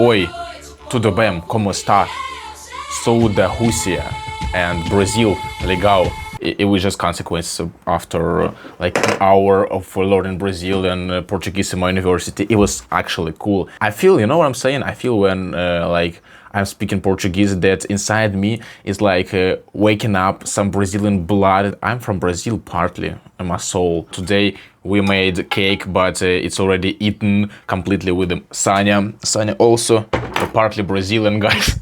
Oi, tudo bem, como está? Sou da Rússia and Brazil, legal. It was just consequence after like an hour of learning Brazilian Portuguese in my university. It was actually cool. I feel, you know what I'm saying? I feel when like I'm speaking Portuguese that inside me is like waking up some Brazilian blood. I'm from Brazil partly in my soul. Today we made cake, but it's already eaten completely with Sanya. Sanya also partly Brazilian, guys.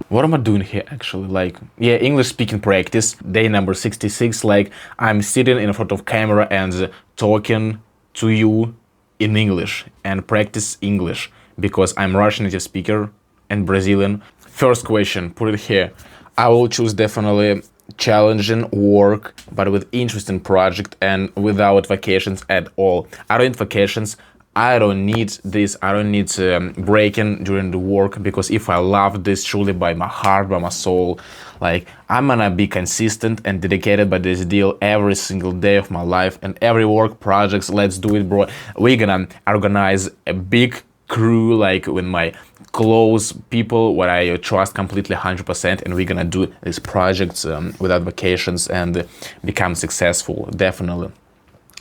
What am I doing here actually? Like, yeah, English speaking practice, day number 66. Like, I'm sitting in front of camera and talking to you in English and practice English because I'm Russian native speaker and Brazilian. First question, put it here. I will choose definitely challenging work, but with interesting project and without vacations at all. I don't need vacations. I don't need this. I don't need breaking during the work, because if I love this truly by my heart, by my soul, like I'm gonna be consistent and dedicated by this deal every single day of my life and every work projects. Let's do it, bro. We're gonna organize a big crew, like with my close people, what I trust completely 100%, and we're gonna do these projects without vacations and become successful, definitely.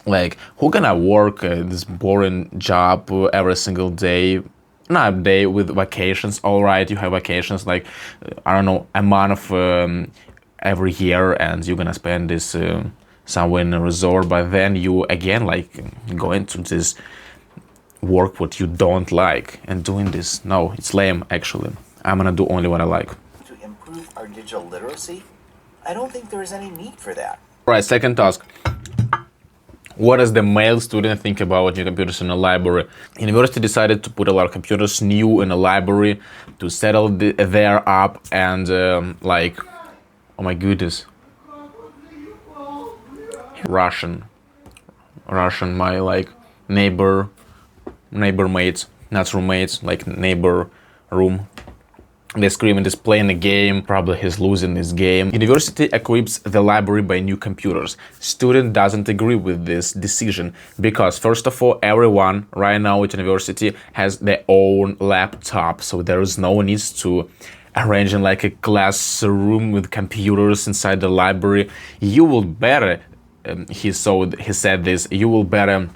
Like, who gonna work this boring job every single day? Not a day with vacations. All right, you have vacations like I don't know, a month every year, and you're gonna spend this somewhere in a resort. But then you again like go into this work what you don't like and doing this. No, it's lame actually. I'm gonna do only what I like. To improve our digital literacy, I don't think there is any need for that. Right, second task. What does the male student think about new computers in a library? University decided to put a lot of computers new in a library to settle there up and like, oh my goodness. Russian, my like neighbor mates, not roommates, like neighbor room. They're screaming, he's playing a game, probably he's losing this game. University equips the library by new computers. Student doesn't agree with this decision because, first of all, everyone right now at university has their own laptop, so there is no need to arrange in like a classroom with computers inside the library. You will better, he said this, you will better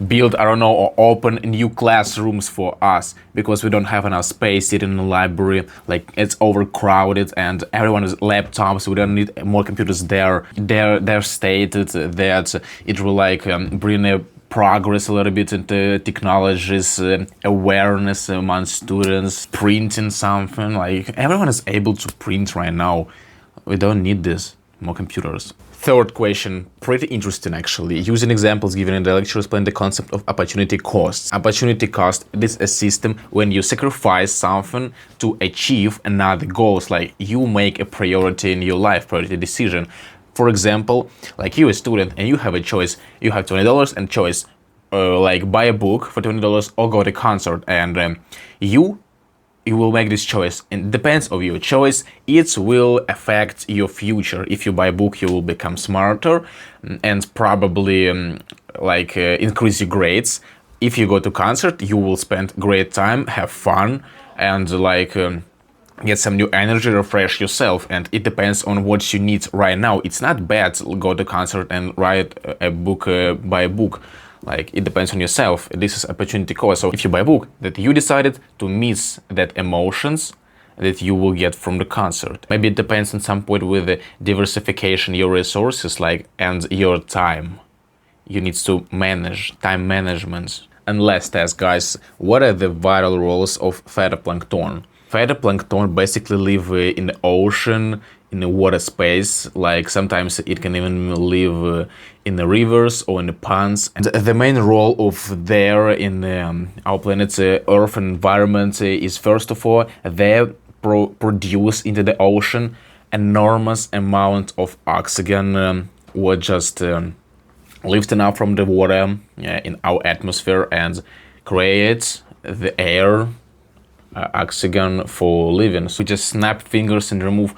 build, I don't know, or open new classrooms for us, because we don't have enough space sitting in the library. Like, it's overcrowded and everyone has laptops. We don't need more computers there. They're stated that it will like bring a progress a little bit into technologies, awareness among students, printing something. Like, everyone is able to print right now. We don't need this, more computers. Third question, pretty interesting actually. Using examples given in the lecture, explain the concept of opportunity costs. Opportunity cost is a system when you sacrifice something to achieve another goals, like you make a priority in your life, priority decision. For example, like you're a student and you have a choice. You have $20 and choice, like buy a book for $20 or go to a concert, and you will make this choice, and it depends on your choice. It will affect your future. If you buy a book, you will become smarter and probably increase your grades. If you go to concert, you will spend great time, have fun, and get some new energy, refresh yourself. And it depends on what you need right now. It's not bad to go to concert and write a book, buy a book. Like, it depends on yourself. This is opportunity cost. So if you buy a book, that you decided to miss that emotions that you will get from the concert. Maybe it depends on some point with the diversification, your resources, like, and your time. You need to manage time management. And last task, guys, what are the vital roles of phytoplankton? Phytoplankton basically live in the ocean, in the water space. Like, sometimes it can even live in the rivers or in the ponds. And the main role of there in our planet's Earth environment is, first of all, they produce into the ocean enormous amount of oxygen, what just lifting up from the water in our atmosphere and create the air, oxygen for living. So we just snap fingers and remove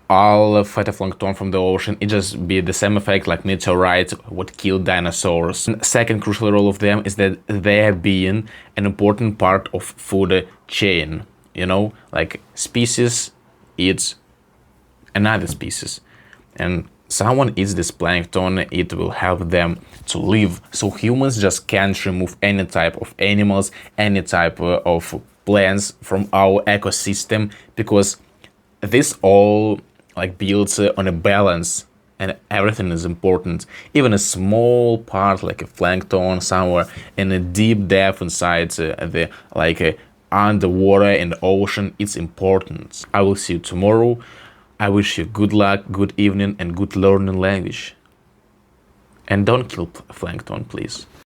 all phytoplankton from the ocean, it just be the same effect like meteorites what killed dinosaurs. And second crucial role of them is that they're being an important part of food chain. You know, like species eats another species, and someone eats this plankton, it will help them to live. So humans just can't remove any type of animals, any type of plants from our ecosystem, because this all like builds on a balance, and everything is important. Even a small part like a plankton somewhere in a deep depth inside the like underwater in the ocean, it's important. I will see you tomorrow. I wish you good luck, good evening, and good learning language. And don't kill plankton, please.